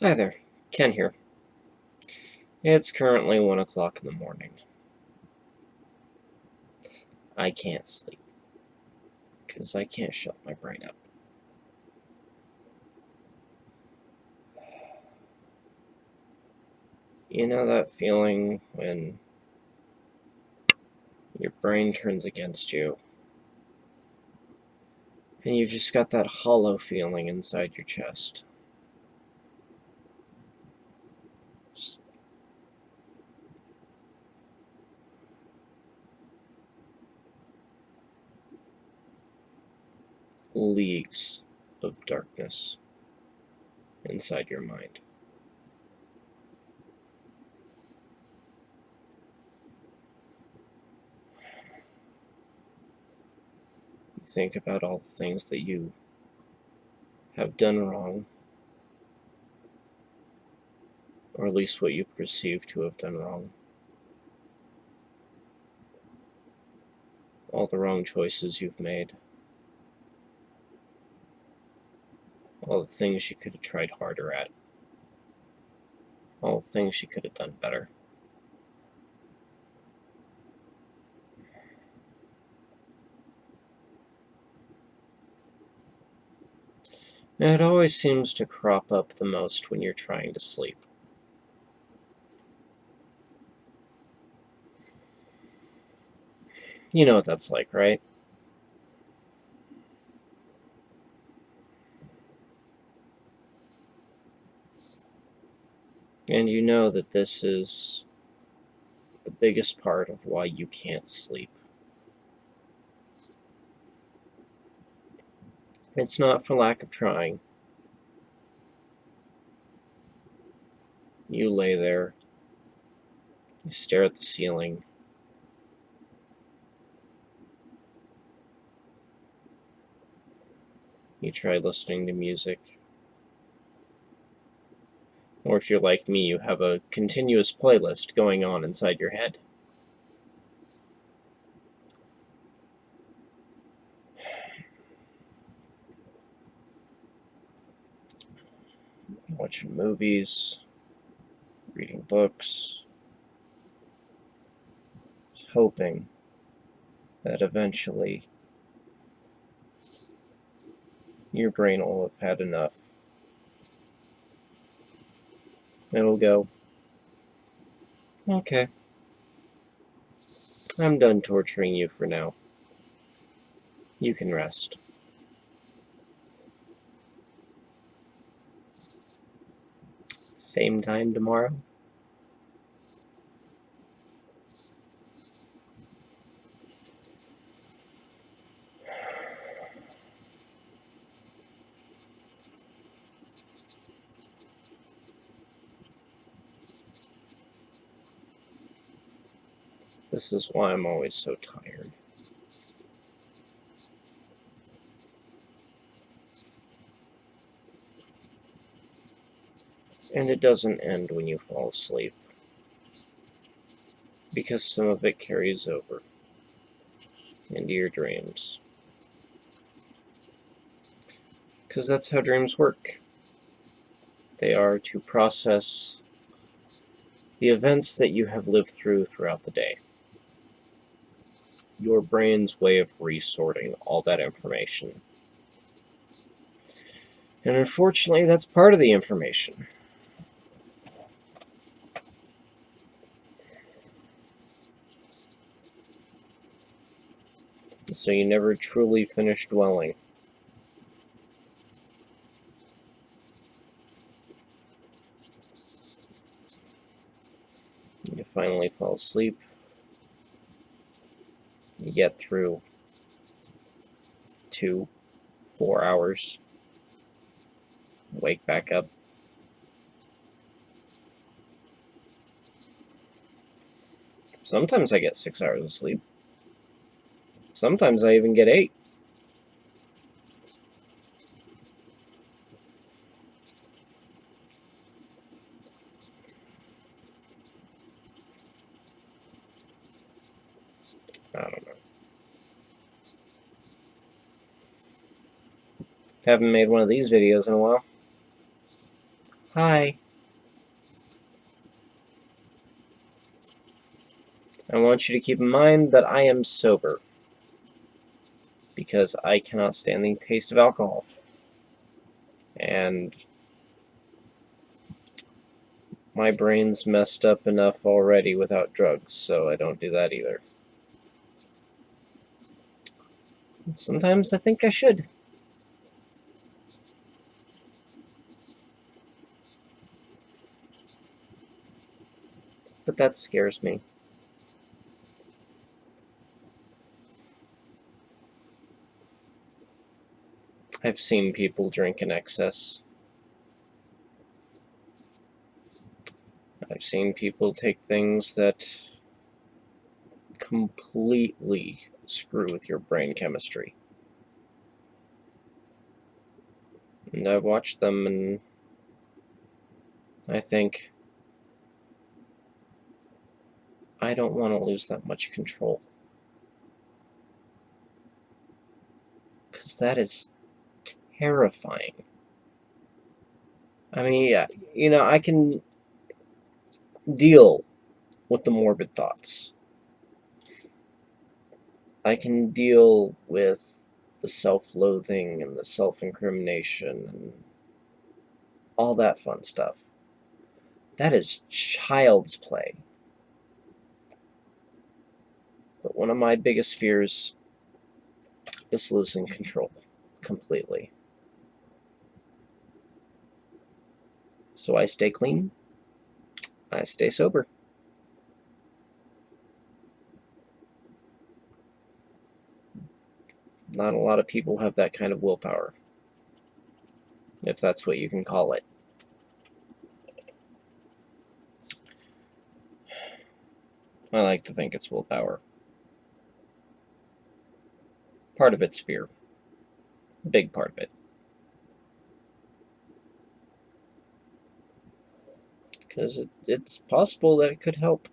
Hi there, Ken here. It's currently 1 o'clock in the morning. I can't sleep because I can't shut my brain up. You know that feeling when your brain turns against you and you've just got that hollow feeling inside your chest? Just leagues of darkness inside your mind. You think about all the things that you have done wrong, or at least what you perceive to have done wrong. All the wrong choices you've made. All the things you could have tried harder at. All the things you could have done better. And it always seems to crop up the most when you're trying to sleep. You know what that's like, right? And you know that this is the biggest part of why you can't sleep. It's not for lack of trying. You lay there, you stare at the ceiling, you try listening to music. Or if you're like me, you have a continuous playlist going on inside your head. Watching movies, reading books, hoping that eventually your brain will have had enough. It'll go, okay, I'm done torturing you for now. You can rest. Same time tomorrow? This is why I'm always so tired. And it doesn't end when you fall asleep, because some of it carries over into your dreams. Because that's how dreams work. They are to process the events that you have lived through throughout the day. Your brain's way of resorting all that information. And unfortunately, that's part of the information. So you never truly finish dwelling. You finally fall asleep. You get through 2, 4 hours. Wake back up. Sometimes I get 6 hours of sleep. Sometimes I even get 8. I don't know. Haven't made one of these videos in a while. Hi. I want you to keep in mind that I am sober, because I cannot stand the taste of alcohol. And my brain's messed up enough already without drugs, so I don't do that either. And sometimes I think I should. But that scares me. I've seen people drink in excess. I've seen people take things that completely screw with your brain chemistry. And I've watched them, and I think, I don't want to lose that much control. Because that is terrifying. I mean, yeah, I can deal with the morbid thoughts. I can deal with the self-loathing and the self-incrimination and all that fun stuff. That is child's play. But one of my biggest fears is losing control completely. So I stay clean. I stay sober. Not a lot of people have that kind of willpower, if that's what you can call it. I like to think it's willpower. Part of it's fear. Big part of it. Because it's possible that it could help.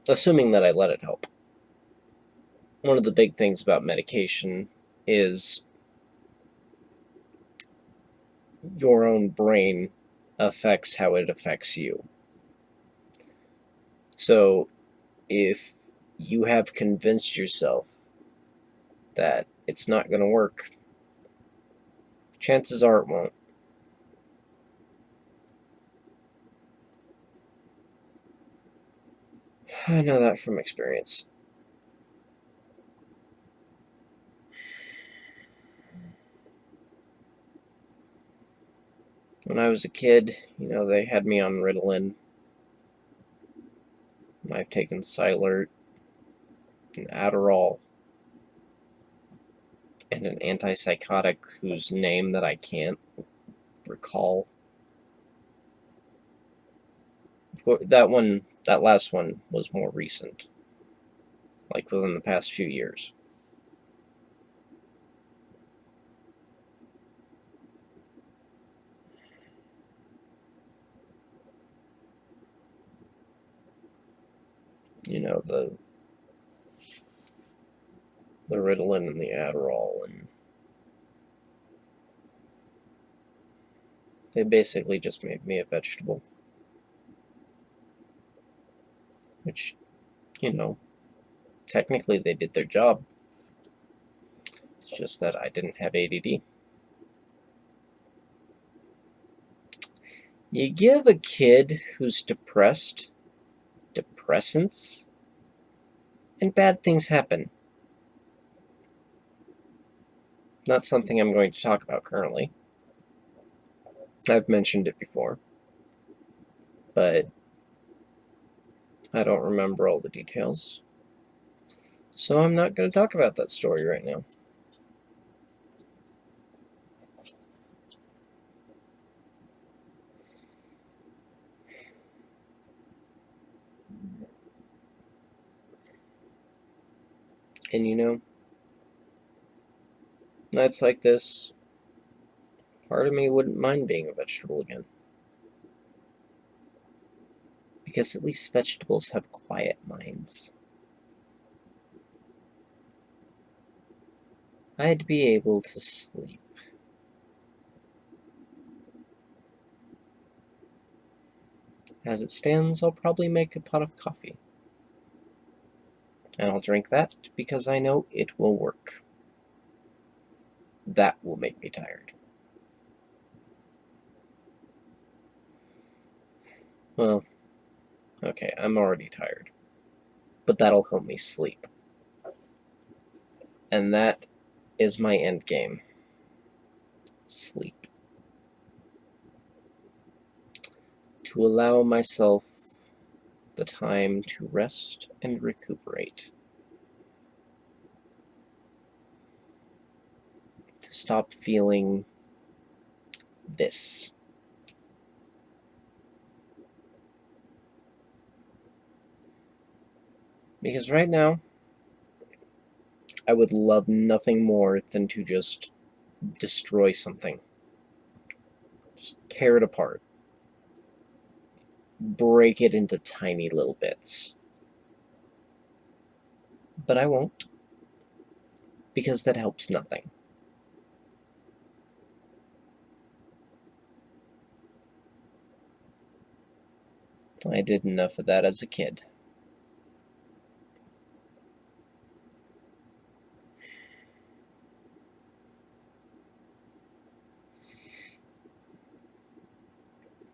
Assuming that I let it help. One of the big things about medication is your own brain affects how it affects you. So if you have convinced yourself that it's not going to work, chances are it won't. I know that from experience. When I was a kid, they had me on Ritalin. I've taken Cylert, and Adderall, and an antipsychotic whose name that I can't recall. That last one was more recent, like within the past few years. The Ritalin and the Adderall, and they basically just made me a vegetable. Which, technically they did their job. It's just that I didn't have ADD. You give a kid who's depressed depressants, and bad things happen. Not something I'm going to talk about currently. I've mentioned it before, but I don't remember all the details. So I'm not going to talk about that story right now. And nights like this, part of me wouldn't mind being a vegetable again. Because at least vegetables have quiet minds. I'd be able to sleep. As it stands, I'll probably make a pot of coffee. And I'll drink that because I know it will work. That will make me tired. Well, okay, I'm already tired. But that'll help me sleep. And that is my end game. Sleep. To allow myself the time to rest and recuperate. To stop feeling this. Because right now, I would love nothing more than to just destroy something. Just tear it apart. Break it into tiny little bits. But I won't. Because that helps nothing. I did enough of that as a kid.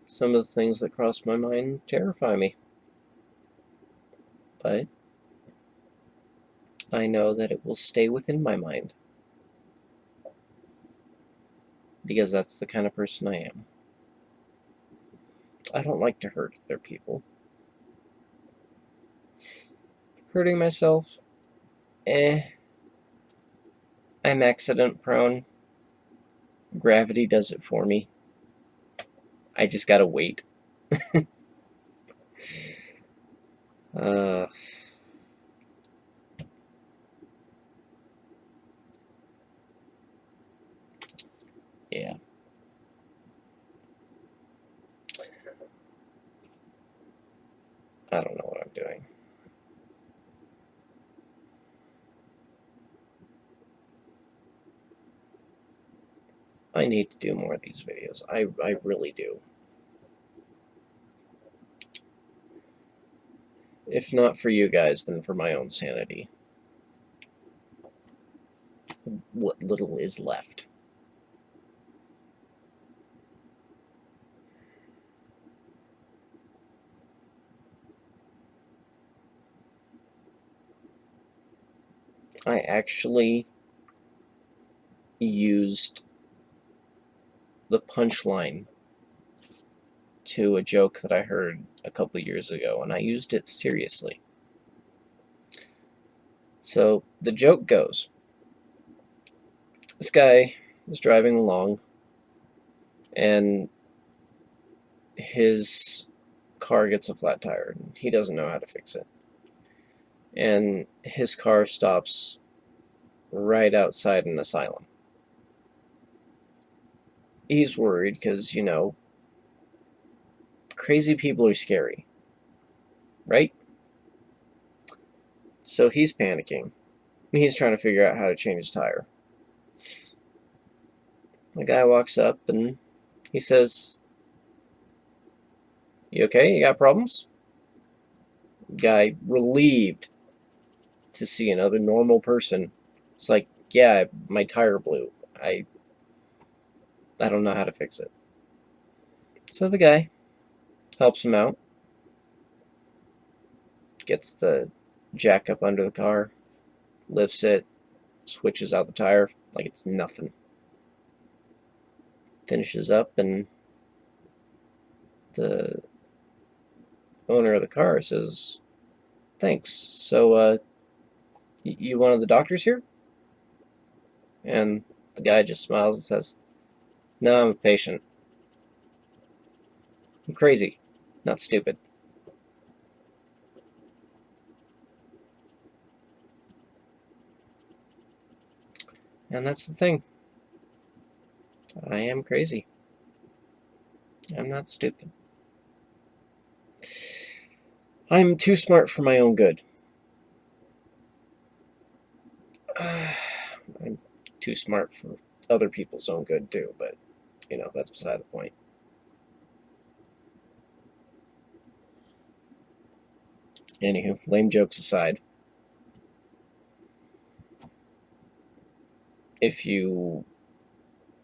Some of the things that cross my mind terrify me. But I know that it will stay within my mind. Because that's the kind of person I am. I don't like to hurt other people. Hurting myself? I'm accident prone. Gravity does it for me. I just gotta wait. uh, yeah. I don't know what I'm doing. I need to do more of these videos. I really do. If not for you guys, then for my own sanity. What little is left. I actually used the punchline to a joke that I heard a couple years ago, and I used it seriously. So the joke goes, this guy is driving along, and his car gets a flat tire, and he doesn't know how to fix it. And his car stops right outside an asylum. He's worried because, you know, crazy people are scary, right? So he's panicking. He's trying to figure out how to change his tire. The guy walks up and he says, "You okay? You got problems?" The guy, relieved to see another normal person, it's like, "Yeah, my tire blew. I don't know how to fix it." So the guy helps him out, gets the jack up under the car, lifts it, switches out the tire like it's nothing. Finishes up, and the owner of the car says, "Thanks. So, you one of the doctors here?" And the guy just smiles and says, "No, I'm a patient. I'm crazy, not stupid." And that's the thing. I am crazy. I'm not stupid. I'm too smart for my own good. I'm too smart for other people's own good, too, but, you know, that's beside the point. Anywho, lame jokes aside, if you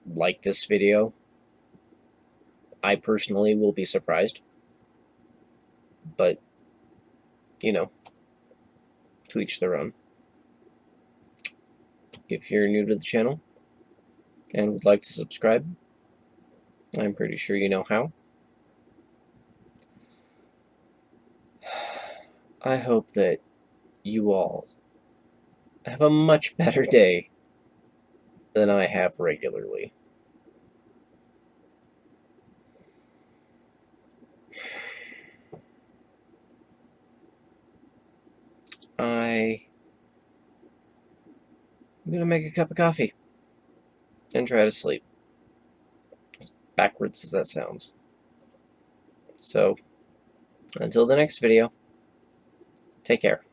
like this video, I personally will be surprised. But, you know, to each their own. If you're new to the channel and would like to subscribe, I'm pretty sure you know how. I hope that you all have a much better day than I have regularly. I'm gonna make a cup of coffee and try to sleep. As backwards as that sounds. So, until the next video, take care.